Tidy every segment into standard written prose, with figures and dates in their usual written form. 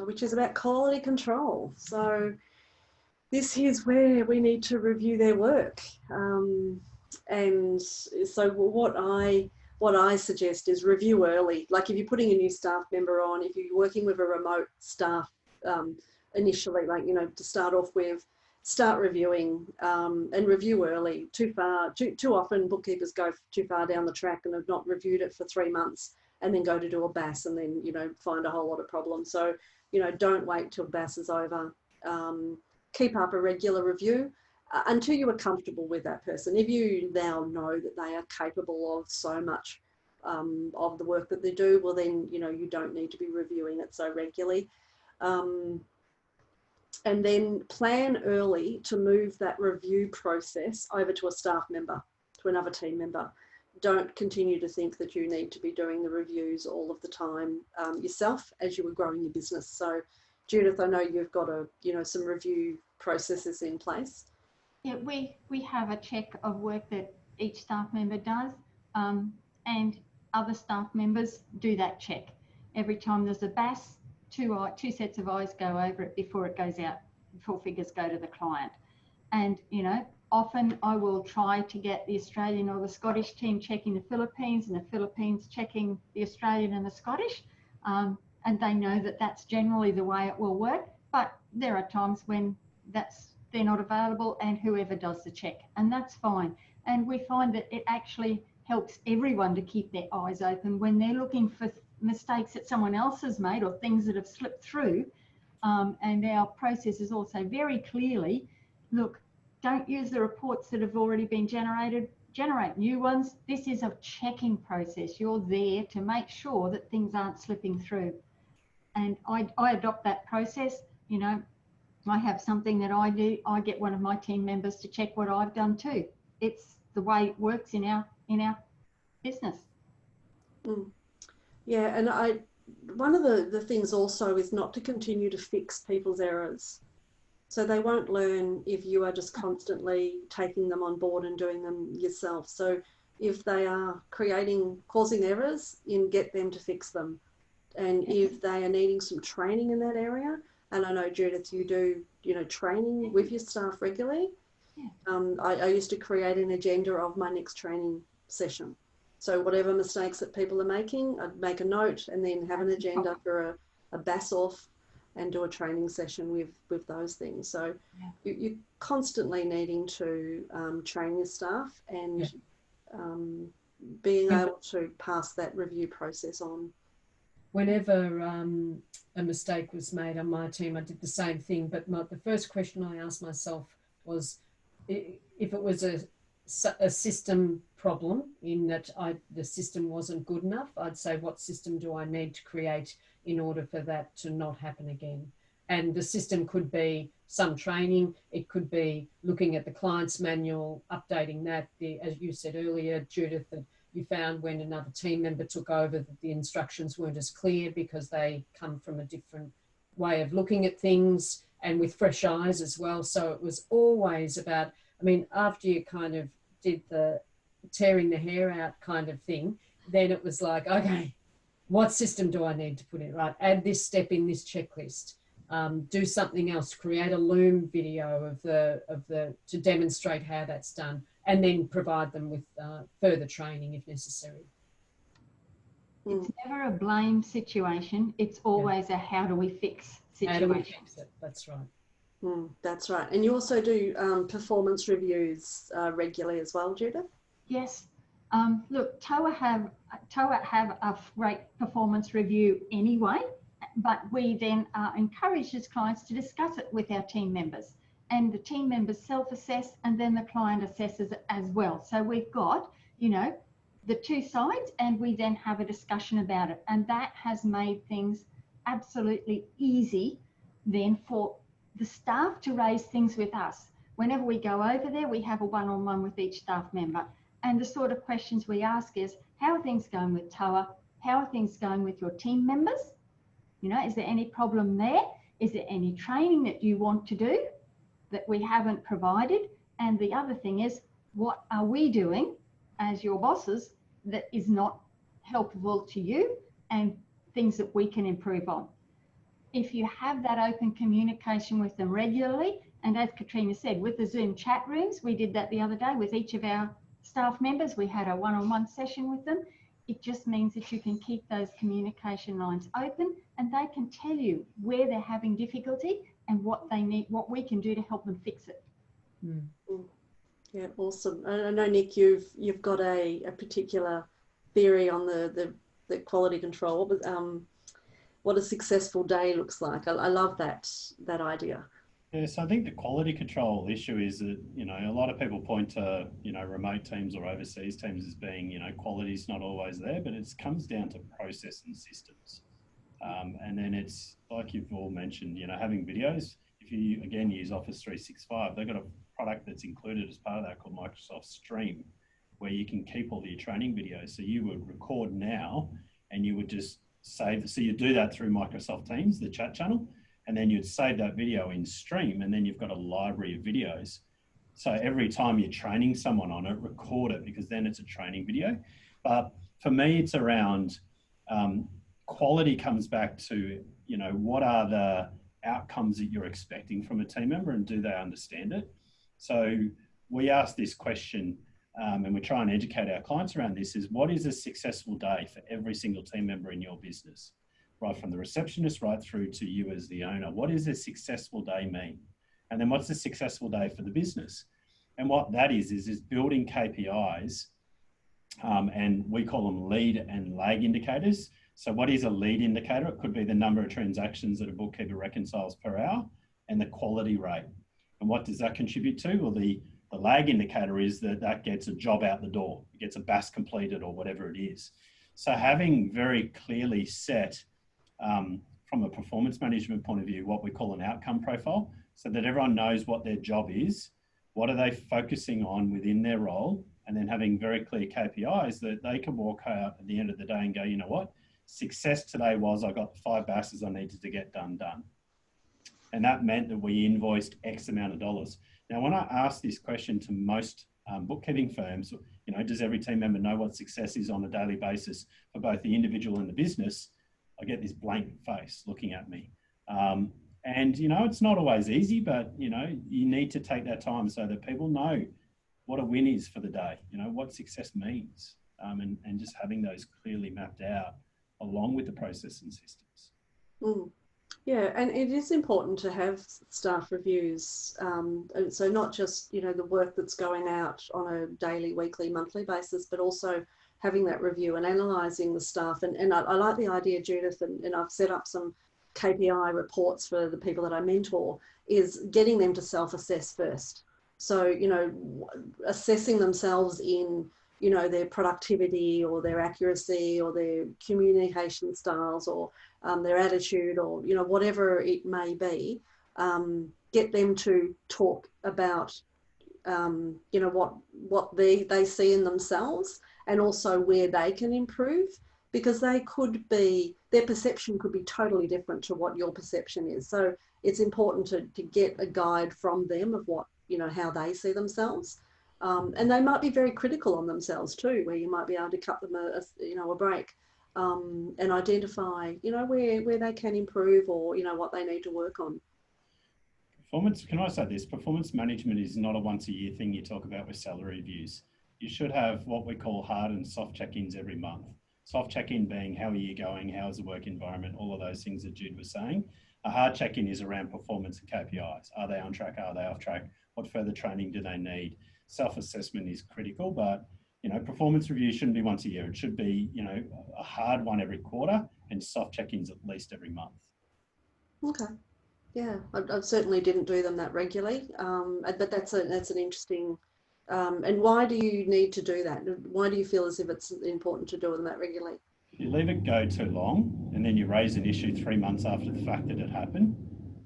which is about quality control. So this is where we need to review their work. And so what I suggest is review early. Like if you're putting a new staff member on, if you're working with a remote staff initially, like, you know, to start off with, start reviewing and review early. Too often bookkeepers go too far down the track and have not reviewed it for 3 months and then go to do a BAS and then, you know, find a whole lot of problems. So, you know, don't wait till BAS is over. Keep up a regular review until you are comfortable with that person. If you now know that they are capable of so much of the work that they do, well then, you know, you don't need to be reviewing it so regularly. And then plan early to move that review process over to a staff member, to another team member. Don't continue to think that you need to be doing the reviews all of the time yourself as you were growing your business. So Judith, I know you've got some review processes in place. Yeah, we have a check of work that each staff member does, and other staff members do that check. Every time there's a BAS, two sets of eyes go over it before it goes out, before figures go to the client. And, you know, often I will try to get the Australian or the Scottish team checking the Philippines and the Philippines checking the Australian and the Scottish. And they know that that's generally the way it will work, but there are times when they're not available and whoever does the check, and that's fine. And we find that it actually helps everyone to keep their eyes open when they're looking for mistakes that someone else has made or things that have slipped through. And our process is also very clearly, look, don't use the reports that have already been generated, generate new ones. This is a checking process. You're there to make sure that things aren't slipping through. And I adopt that process. You know, I have something that I do. I get one of my team members to check what I've done too. It's the way it works in our business. Yeah, and one of the things also is not to continue to fix people's errors. So they won't learn if you are just constantly taking them on board and doing them yourself. So if they are causing errors, get them to fix them. And if they are needing some training in that area, and I know, Judith, you do, you know, training with your staff regularly. Yeah. I used to create an agenda of my next training session. So whatever mistakes that people are making, I'd make a note and then have an agenda for a BAS off and do a training session with those things. So you're constantly needing to train your staff and being able to pass that review process on. Whenever a mistake was made on my team, I did the same thing. But the first question I asked myself was if it was a system problem in that the system wasn't good enough, I'd say, what system do I need to create in order for that to not happen again? And the system could be some training. It could be looking at the client's manual, updating that. As you said earlier, Judith, that you found when another team member took over that the instructions weren't as clear because they come from a different way of looking at things and with fresh eyes as well. So it was always about, I mean, after you kind of did the tearing the hair out kind of thing, then it was like, okay, what system do I need to put in? Right, add this step in this checklist. Do something else, create a Loom video of the to demonstrate how that's done, and then provide them with further training if necessary. It's never a blame situation. It's always a how do we fix situation. How do we fix it? That's right. That's right. And you also do performance reviews regularly as well, Judith? Yes. Look, TOA have a great performance review anyway, but we then encourage as clients to discuss it with our team members, and the team members self-assess and then the client assesses it as well. So we've got, you know, the two sides, and we then have a discussion about it, and that has made things absolutely easy then for the staff to raise things with us. Whenever we go over there, we have a one-on-one with each staff member, and the sort of questions we ask is, how are things going with TOA? How are things going with your team members? You know, is there any problem there? Is there any training that you want to do that we haven't provided? And the other thing is, what are we doing as your bosses that is not helpful to you, and things that we can improve on? if you have that open communication with them regularly, and as Katrina said, with the Zoom chat rooms, we did that the other day with each of our staff members. We had a one-on-one session with them. It just means that you can keep those communication lines open, and they can tell you where they're having difficulty and what they need, what we can do to help them fix it. Mm. Yeah, awesome. I know, Nick, you've got a particular theory on the quality control, but what a successful day looks like. I love that idea. Yeah, so I think the quality control issue is that, you know, a lot of people point to, you know, remote teams or overseas teams as being, you know, quality's not always there, but it comes down to process and systems. And then it's like you've all mentioned, you know, having videos. If you, again, use Office 365, they've got a product that's included as part of that called Microsoft Stream, where you can keep all your training videos. So you would record now and you would just save. So you do that through Microsoft Teams, the chat channel, and then you'd save that video in Stream, and then you've got a library of videos. So every time you're training someone on it, record it, because then it's a training video. But for me, it's around quality comes back to, you know, what are the outcomes that you're expecting from a team member, and do they understand it? So we ask this question, and we try and educate our clients around this, is what is a successful day for every single team member in your business? Right from the receptionist right through to you as the owner. What does a successful day mean? And then what's a successful day for the business? And what that is building KPIs, and we call them lead and lag indicators. So what is a lead indicator? It could be the number of transactions that a bookkeeper reconciles per hour and the quality rate. And what does that contribute to? Well, the lag indicator is that gets a job out the door. It gets a BAS completed or whatever it is. So having very clearly set, from a performance management point of view, what we call an outcome profile, so that everyone knows what their job is, what are they focusing on within their role, and then having very clear KPIs that they can walk out at the end of the day and go, you know what, success today was I got the 5 BASs I needed to get done. And that meant that we invoiced X amount of dollars. Now, when I ask this question to most bookkeeping firms, you know, does every team member know what success is on a daily basis for both the individual and the business? I get this blank face looking at me. And, you know, it's not always easy, but, you know, you need to take that time so that people know what a win is for the day, you know, what success means, and just having those clearly mapped out along with the process and systems. Mm. Yeah, and it is important to have staff reviews. So not just, you know, the work that's going out on a daily, weekly, monthly basis, but also having that review and analysing the staff. And I like the idea, Judith, and I've set up some KPI reports for the people that I mentor, is getting them to self-assess first. So, you know, assessing themselves in, you know, their productivity or their accuracy or their communication styles or their attitude, or, you know, whatever it may be, get them to talk about, you know, what they see in themselves, and also where they can improve, because they could be, their perception could be totally different to what your perception is. So it's important to get a guide from them of what, you know, how they see themselves. And they might be very critical on themselves too, where you might be able to cut them a break, and identify, you know, where they can improve, or, you know, what they need to work on. Performance, can I say this? Performance management is not a once a year thing you talk about with salary reviews. You should have what we call hard and soft check-ins every month. Soft check-in being how are you going, how's the work environment, all of those things that Jude was saying. A hard check-in is around performance and KPIs. Are they on track? Are they off track? What further training do they need? Self-assessment is critical, but, you know, performance review shouldn't be once a year. It should be, you know, a hard one every quarter, and soft check-ins at least every month. Okay. Yeah, I certainly didn't do them that regularly, but that's an interesting. And why do you need to do that? Why do you feel as if it's important to do them that regularly? If you leave it go too long, and then you raise an issue 3 months after the fact that it happened,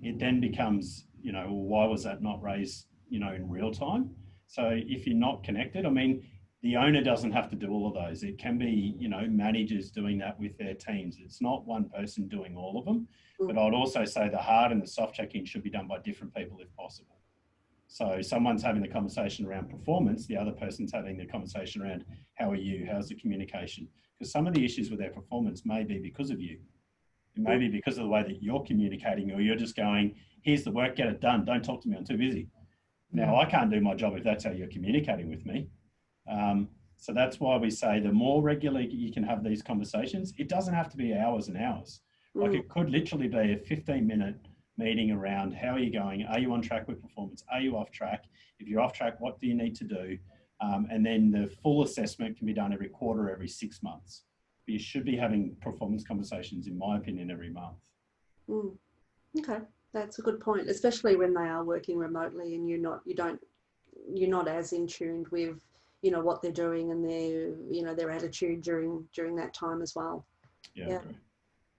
it then becomes, you know, well, why was that not raised, you know, in real time? So if you're not connected, I mean, the owner doesn't have to do all of those. It can be, you know, managers doing that with their teams. It's not one person doing all of them. But I'd also say the hard and the soft check-in should be done by different people if possible. So someone's having the conversation around performance, the other person's having the conversation around how are you, how's the communication? Because some of the issues with their performance may be because of you. It may be because of the way that you're communicating, or you're just going, here's the work, get it done. Don't talk to me, I'm too busy. Now, I can't do my job if that's how you're communicating with me. So that's why we say the more regularly you can have these conversations, it doesn't have to be hours and hours. Like it could literally be a 15-minute meeting around how are you going? Are you on track with performance? Are you off track? If you're off track, what do you need to do? And then the full assessment can be done every quarter, every 6 months. But you should be having performance conversations, in my opinion, every month. Okay, that's a good point, especially when they are working remotely and you're not as in tune with, you know, what they're doing and their, you know, their attitude during that time as well. Yeah, I agree.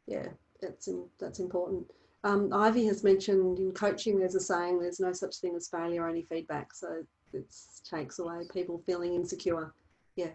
Yeah, that's important. Ivy has mentioned in coaching, there's a saying, there's no such thing as failure, only feedback. So it takes away people feeling insecure. Yeah,